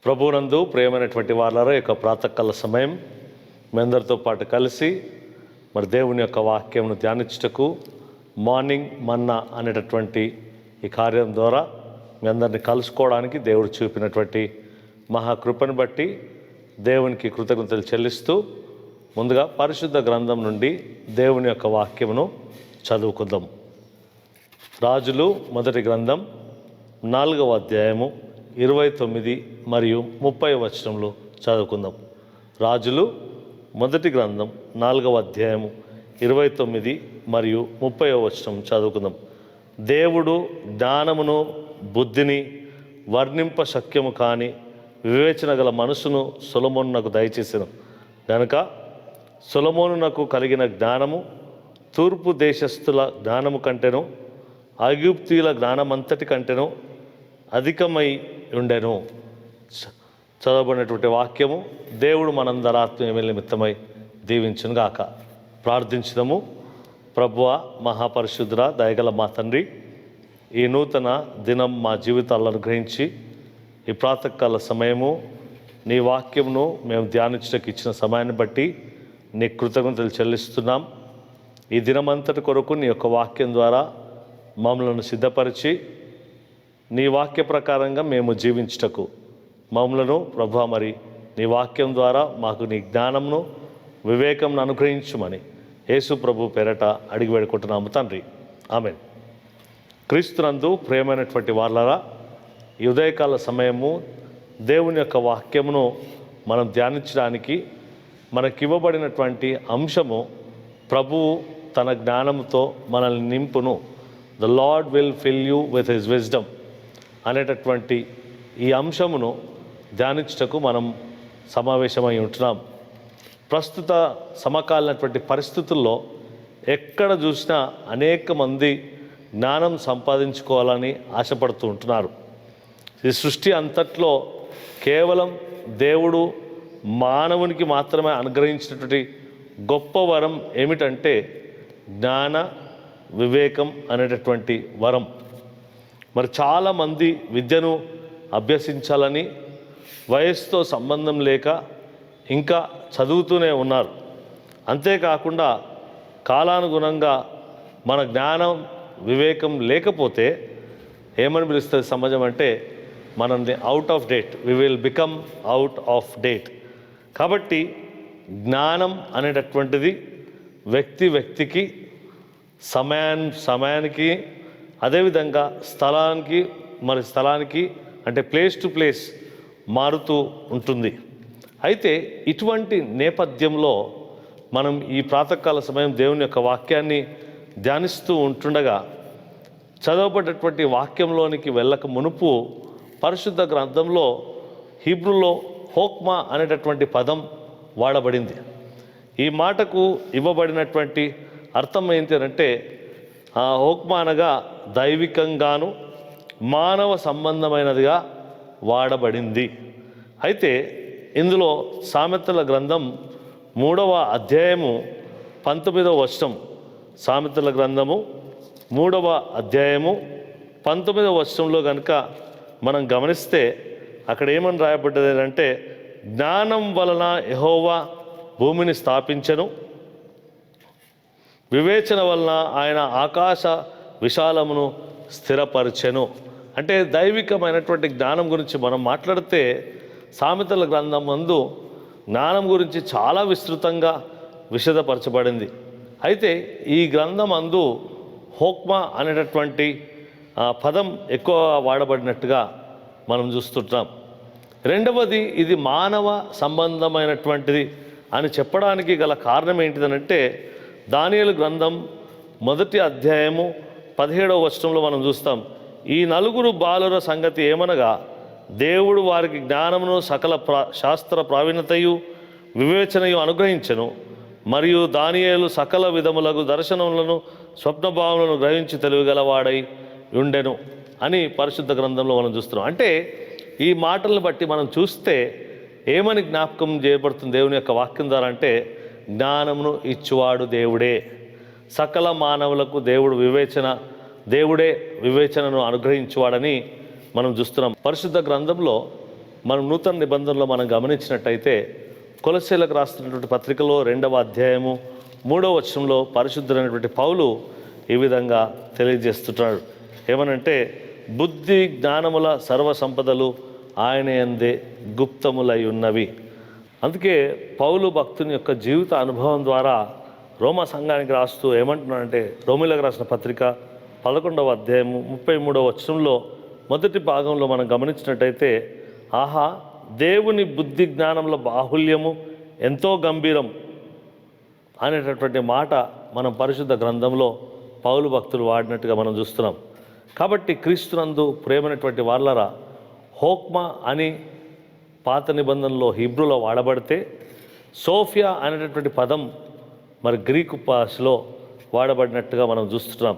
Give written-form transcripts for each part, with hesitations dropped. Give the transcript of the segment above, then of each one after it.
ప్రభువునందు ప్రియమైనటువంటి వాళ్ళ యొక్క ప్రాతకాల సమయం మీ అందరితో పాటు కలిసి మరి దేవుని యొక్క వాక్యమును ధ్యానించుటకు మార్నింగ్ మన్నా అనేటటువంటి ఈ కార్యం ద్వారా మీ అందరిని కలుసుకోవడానికి దేవుడు చూపినటువంటి మహాకృపను బట్టి దేవునికి కృతజ్ఞతలు చెల్లిస్తూ ముందుగా పరిశుద్ధ గ్రంథం నుండి దేవుని యొక్క వాక్యమును చదువుకుందాం. రాజులు మొదటి గ్రంథం 4వ అధ్యాయము 29 మరియు 30 వచనములు చదువుకుందాం. రాజులు మొదటి గ్రంథం 4వ అధ్యాయము 29 మరియు 30 వచనం చదువుకుందాం. దేవుడు జ్ఞానమును బుద్ధిని వర్ణింప శక్యము కాని వివేచన గల మనసును సొలొమోనునకు దయచేసెను గనుక సొలొమోనునకు కలిగిన జ్ఞానము తూర్పు దేశస్థుల జ్ఞానము కంటెను ఐగుప్తీయుల జ్ఞానమంతటి కంటెను అధికమై ఉండెను. చదవబడినటువంటి వాక్యము దేవుడు మనందరి ఆత్మీయ నిమిత్తమై దీవించును గాక. ప్రార్థించుదాము. ప్రభువా, మహాపరిశుద్ధుడా, దయగల మా తండ్రి, ఈ నూతన దినం మా జీవితాలను అనుగ్రహించి ఈ ప్రాతకాల సమయము నీ వాక్యమును మేము ధ్యానించడానికి ఇచ్చిన సమయాన్ని బట్టి నీ కృతజ్ఞతలు చెల్లిస్తున్నాం. ఈ దినమంతటి కొరకు నీ యొక్క వాక్యం ద్వారా మమ్మలను సిద్ధపరిచి నీ వాక్య ప్రకారంగా మేము జీవించుటకు మమ్మలను ప్రభువా మరి నీ వాక్యం ద్వారా మాకు నీ జ్ఞానంను వివేకంను అనుగ్రహించుమని యేసు ప్రభు పేరట అడిగి వేడుకుంటున్నాము తండ్రి, ఆమేన్. క్రీస్తునందు ప్రియమైనటువంటి వాళ్ళరా, ఈ ఉదయకాల సమయము దేవుని యొక్క వాక్యమును మనం ధ్యానించడానికి మనకివ్వబడినటువంటి అంశము ప్రభువు తన జ్ఞానంతో మనల్ని నింపును. The lord will fill you with his wisdom అనేటటువంటి ఈ అంశమును ధ్యానించుటకు మనం సమావేశమై ఉంటున్నాం. ప్రస్తుత సమకాలీనటువంటి పరిస్థితుల్లో ఎక్కడ చూసినా అనేక మంది జ్ఞానం సంపాదించుకోవాలని ఆశపడుతూ ఉంటున్నారు. ఈ సృష్టి అంతట్లో కేవలం దేవుడు మానవునికి మాత్రమే అనుగ్రహించినటువంటి గొప్ప వరం ఏమిటంటే జ్ఞాన వివేకం అనేటటువంటి వరం. మరి చాలామంది విద్యను అభ్యసించాలని వయస్సుతో సంబంధం లేక ఇంకా చదువుతూనే ఉన్నారు. అంతేకాకుండా కాలానుగుణంగా మన జ్ఞానం వివేకం లేకపోతే ఏమని పిలుస్తుంది సమాజం అంటే మనల్ని out of date, we will become out of date. కాబట్టి జ్ఞానం అనేటటువంటిది వ్యక్తికి సమయానికి అదేవిధంగా స్థలానికి అంటే ప్లేస్ టు ప్లేస్ మారుతూ ఉంటుంది. అయితే ఇటువంటి నేపథ్యంలో మనం ఈ ప్రాతకాల సమయం దేవుని యొక్క వాక్యాన్ని ధ్యానిస్తూ ఉంటుండగా చదవబడ్డటువంటి వాక్యంలోనికి వెళ్ళక మునుపు పరిశుద్ధ గ్రంథంలో హీబ్రూలో హోక్మా అనేటటువంటి పదం వాడబడింది. ఈ మాటకు ఇవ్వబడినటువంటి అర్థం ఏంటి అంటే హోక్మా అనగా దైవికంగాను మానవ సంబంధమైనదిగా వాడబడింది. అయితే ఇందులో సామెతల గ్రంథం 3వ అధ్యాయము 19వ వచనం, సామెతల గ్రంథము 3వ అధ్యాయము 19వ వచనంలో కనుక మనం గమనిస్తే అక్కడ ఏమని రాయబడ్డది అంటే జ్ఞానం వలన యెహోవా భూమిని స్థాపించెను, వివేచన వలన ఆయన ఆకాశ విశాలమును స్థిరపరచెను. అంటే దైవికమైనటువంటి జ్ఞానం గురించి మనం మాట్లాడితే సామెతల గ్రంథం నందు జ్ఞానం గురించి చాలా విస్తృతంగా విశదపరచబడింది. అయితే ఈ గ్రంథం అందు హోక్మా అనేటటువంటి పదం ఎక్కువ వాడబడినట్టుగా మనం చూస్తుంటాం. రెండవది, ఇది మానవ సంబంధమైనటువంటిది అని చెప్పడానికి గల కారణం ఏంటిదనంటే దానియేలు గ్రంథం 1వ అధ్యాయము 17వ వచనంలో మనం చూస్తాం. ఈ 4 బాలుర సంగతి ఏమనగా దేవుడు వారికి జ్ఞానమును సకల శాస్త్ర ప్రావీణ్యతయు వివేచనయు అనుగ్రహించెను, మరియు దానియేలు సకల విధములకు దర్శనములను స్వప్నభావములను గ్రహించి తెలివిగలవాడై ఉండెను అని పరిశుద్ధ గ్రంథంలో మనం చూస్తున్నాం. అంటే ఈ మాటలను బట్టి మనం చూస్తే ఏమని జ్ఞాపకం చేయబడుతుంది దేవుని యొక్క వాక్యం ద్వారా అంటే జ్ఞానమును ఇచ్చువాడు దేవుడే, సకల మానవులకు దేవుడే వివేచనను అనుగ్రహించువాడని మనం చూస్తున్నాం. పరిశుద్ధ గ్రంథంలో మనం నూతన నిబంధనలో మనం గమనించినట్టయితే కొలస్సీలకు రాస్తున్నటువంటి పత్రికలో 2వ అధ్యాయము 3వ వచనంలో పరిశుద్ధుడైనటువంటి పౌలు ఈ విధంగా తెలియజేస్తున్నాడు. ఏమనంటే, బుద్ధి జ్ఞానముల సర్వ సంపదలు ఆయన యందే గుప్తములై ఉన్నవి. అందుకే పౌలు భక్తుని యొక్క జీవిత అనుభవం ద్వారా రోమా సంఘానికి రాస్తూ ఏమంటున్నాడంటే, రోమిలకు రాసిన పత్రిక 11వ అధ్యాయము 33వ వచనంలో మొదటి భాగంలో మనం గమనించినట్టయితే, ఆహా దేవుని బుద్ధి జ్ఞానముల బాహుల్యము ఎంతో గంభీరం అనేటటువంటి మాట మనం పరిశుద్ధ గ్రంథంలో పౌలు భక్తులు వాడినట్టుగా మనం చూస్తున్నాం. కాబట్టి క్రీస్తునందు ప్రేమైనటువంటి వాళ్ళరా, హోక్మా అని పాత నిబంధనలో హీబ్రూలో వాడబడితే, సోఫియా అనేటటువంటి పదం మరి గ్రీకు భాషలో వాడబడినట్టుగా మనం చూస్తున్నాం.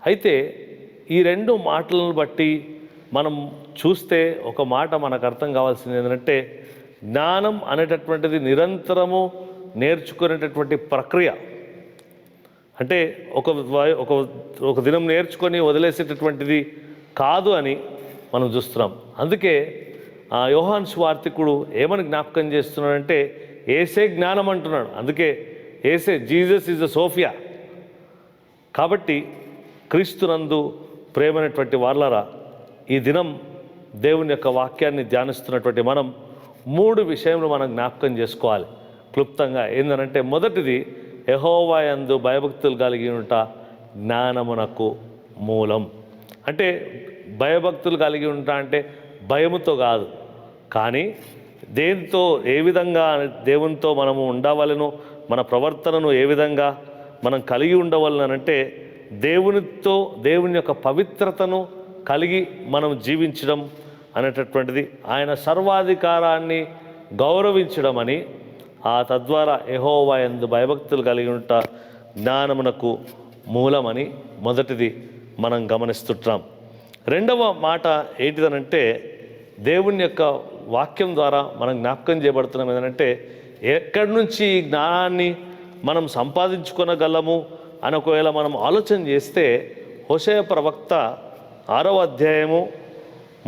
అయితే ఈ రెండు మాటలను బట్టి మనం చూస్తే ఒక మాట మనకు అర్థం కావాల్సింది ఏంటంటే, జ్ఞానం అనేటటువంటిది నిరంతరము నేర్చుకునేటటువంటి ప్రక్రియ. అంటే ఒక దినం నేర్చుకొని వదిలేసేటటువంటిది కాదు అని మనం చూస్తున్నాం. అందుకే యోహాను సువార్తికుడు ఏమని జ్ఞాపకం చేస్తున్నాడంటే, ఏసే జ్ఞానం అంటున్నాడు. అందుకే ఏసే, జీసస్ ఈజ్ ద సోఫియా. కాబట్టి క్రీస్తునందు ప్రేమైనటువంటి వాళ్ళరా, ఈ దినం దేవుని యొక్క వాక్యాన్ని ధ్యానిస్తున్నటువంటి మనం 3 విషయములు మనం జ్ఞాపకం చేసుకోవాలి క్లుప్తంగా. ఏంటంటే, మొదటిది, యెహోవా యందు భయభక్తులు కలిగి ఉంట జ్ఞానమునకు మూలం. అంటే భయభక్తులు కలిగి ఉంటా అంటే భయముతో కాదు, కానీ దేంతో ఏ విధంగా దేవునితో మనము ఉండవలను, మన ప్రవర్తనను ఏ విధంగా మనం కలిగి ఉండవలనంటే, దేవుని యొక్క పవిత్రతను కలిగి మనం జీవించడం అనేటటువంటిది, ఆయన సర్వాధికారాన్ని గౌరవించడం అని, తద్వారా యెహోవా యందు భయభక్తులు కలిగి ఉంట జ్ఞానమునకు మూలమని మొదటిది మనం గమనిస్తుంటాం. రెండవ మాట ఏంటిదనంటే, దేవుని యొక్క వాక్యం ద్వారా మనం జ్ఞాపకం చేయబడుతున్నాం. ఏంటంటే, ఎక్కడి నుంచి ఈ జ్ఞానాన్ని మనం సంపాదించుకొనగలము అని ఒకవేళ మనం ఆలోచన చేస్తే, హోషేయ ప్రవక్త 6వ అధ్యాయము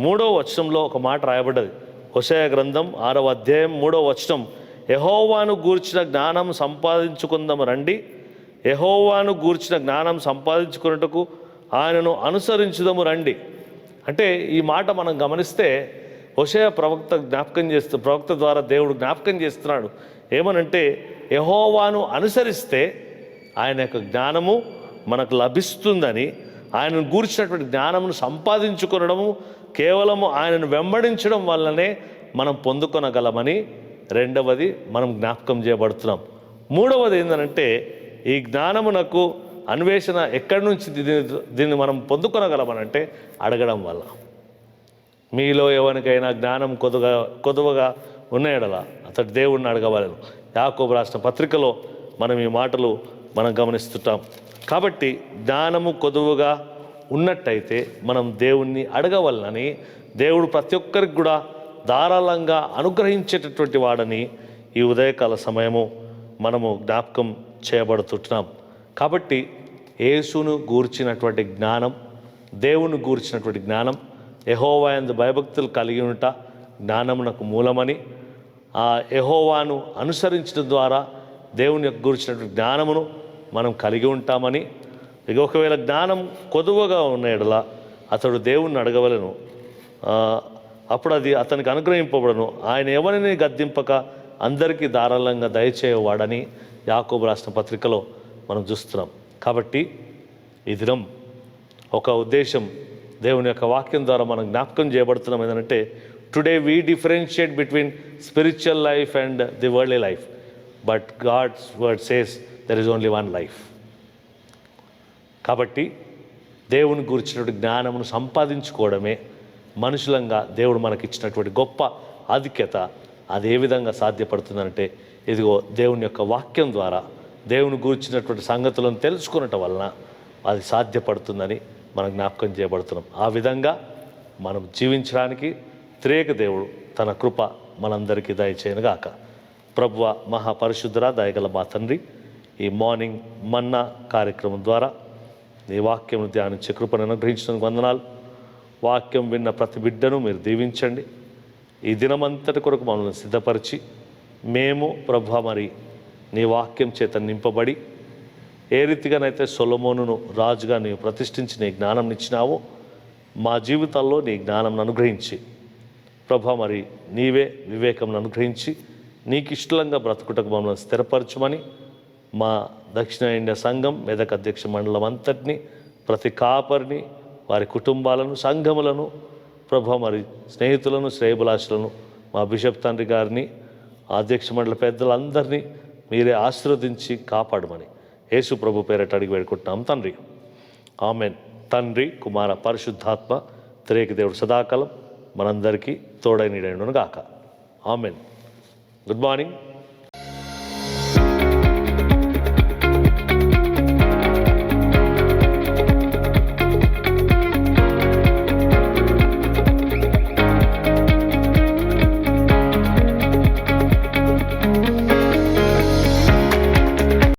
3వ వచనంలో ఒక మాట రాయబడ్డది. హోషేయ గ్రంథం 6వ అధ్యాయం 3వ వచనం, యెహోవాను గూర్చిన జ్ఞానం సంపాదించుకుందాము రండి, యెహోవాను గూర్చిన జ్ఞానం సంపాదించుకున్నట్టుకు ఆయనను అనుసరించుదాము రండి. అంటే ఈ మాట మనం గమనిస్తే హోషేయ ప్రవక్త ద్వారా దేవుడు జ్ఞాపకం చేస్తున్నాడు. ఏమనంటే, యెహోవాను అనుసరిస్తే ఆయన యొక్క జ్ఞానము మనకు లభిస్తుందని, ఆయనను గూర్చినటువంటి జ్ఞానమును సంపాదించుకొనడము కేవలము ఆయనను వెంబడించడం వల్లనే మనం పొందుకొనగలమని రెండవది మనం జ్ఞాపకం చేయబడుతున్నాం. మూడవది ఏంటంటే, ఈ జ్ఞానమునకు అన్వేషణ ఎక్కడి నుంచి దీన్ని మనం పొందుకొనగలమనంటే అడగడం వల్ల. మీలో ఎవరికైనా జ్ఞానం కొదువగా ఉన్నాయడలా అతడు దేవుణ్ణి అడగవలను. యాకోబు రాసిన పత్రికలో మనం ఈ మాటలు మనం గమనిస్తుంటాం. కాబట్టి జ్ఞానము కొదువుగా ఉన్నట్టయితే మనం దేవుణ్ణి అడగవలనని, దేవుడు ప్రతి ఒక్కరికి కూడా ధారాళంగా అనుగ్రహించేటటువంటి వాడని ఈ ఉదయకాల సమయము మనము జ్ఞాపకం చేయబడుతుంటున్నాం. కాబట్టి యేసును గూర్చినటువంటి జ్ఞానం, దేవుని గూర్చినటువంటి జ్ఞానం, యెహోవా యందు భయభక్తులు కలిగి ఉంట జ్ఞానమునకు మూలమని, ఆ యెహోవాను అనుసరించడం ద్వారా దేవుని యొక్క గూర్చినటువంటి జ్ఞానమును మనం కలిగి ఉంటామని, ఒకవేళ జ్ఞానం కొదువగా ఉన్న యెడల అతడు దేవుణ్ణి అడగవలను, అప్పుడు అది అతనికి అనుగ్రహింపబడను. ఆయన ఎవరిని గద్దింపక అందరికీ ధారాళంగా దయచేయవాడని యాకోబు రాసిన పత్రికలో మనం చూస్తున్నాం. కాబట్టి ఈ దినం ఒక ఉద్దేశం దేవుని యొక్క వాక్యం ద్వారా మనం జ్ఞాపకం చేయబడుతున్నాం. ఏంటంటే, today we differentiate between spiritual life and the worldly life, but God's word says there is only one life. కాబట్టి దేవుని గురించినటువంటి జ్ఞానమును సంపాదించుకోవడమే మనుషులంగా దేవుడు మనకిచ్చినటువంటి గొప్ప ఆధిక్యత. అది ఏ విధంగా సాధ్యపడుతుందంటే, ఇదిగో దేవుని యొక్క వాక్యం ద్వారా దేవుని గురించినటువంటి సంగతులను తెలుసుకునటం వలన అది సాధ్యపడుతుందని మనం జ్ఞాపకం చేయబడుతున్నాం. ఆ విధంగా మనం జీవించడానికి త్రేక దేవుడు తన కృప మనందరికీ దయచేయనుగాక. ప్రభువ మహాపరిశుద్ధురా, దయగల మా తండ్రి, ఈ మార్నింగ్ మన్నా కార్యక్రమం ద్వారా నీ వాక్యం ధ్యానించే కృపను అనుగ్రహించినందుకు వందనాలు. వాక్యం విన్న ప్రతి బిడ్డను మీరు దీవించండి. ఈ దినమంతటి కొరకు మమ్మల్ని సిద్ధపరిచి మేము ప్రభా మరి నీ వాక్యం చేత నింపబడి ఏ రీతిగానైతే సొలొమోనును రాజుగా నీవు ప్రతిష్ఠించి నీ జ్ఞానం ఇచ్చినావో మా జీవితాల్లో నీ జ్ఞానం అనుగ్రహించి ప్రభా మరి నీవే వివేకం అనుగ్రహించి నీకు ఇష్టంగా బ్రతుకుటకు మమ్మల్ని స్థిరపరచమని మా దక్షిణ ఇండియా సంఘం మెదక్ అధ్యక్ష మండలం అంతటిని ప్రతి కాపరిని వారి కుటుంబాలను సంఘములను ప్రభా మరి స్నేహితులను శ్రేయభిలాషులను మా బిషప్ తండ్రి గారిని అధ్యక్ష మండలి పెద్దలందరినీ మీరే ఆశీర్వదించి కాపాడమని యేసు ప్రభు పేరట అడిగి వేడుకుంటున్నాం తండ్రి. ఆమెన్. తండ్రి కుమార పరిశుద్ధాత్మ త్రియేక దేవుడు సదాకాలం మనందరికీ తోడై నీడైనను గాక. ఆమెన్. Good morning.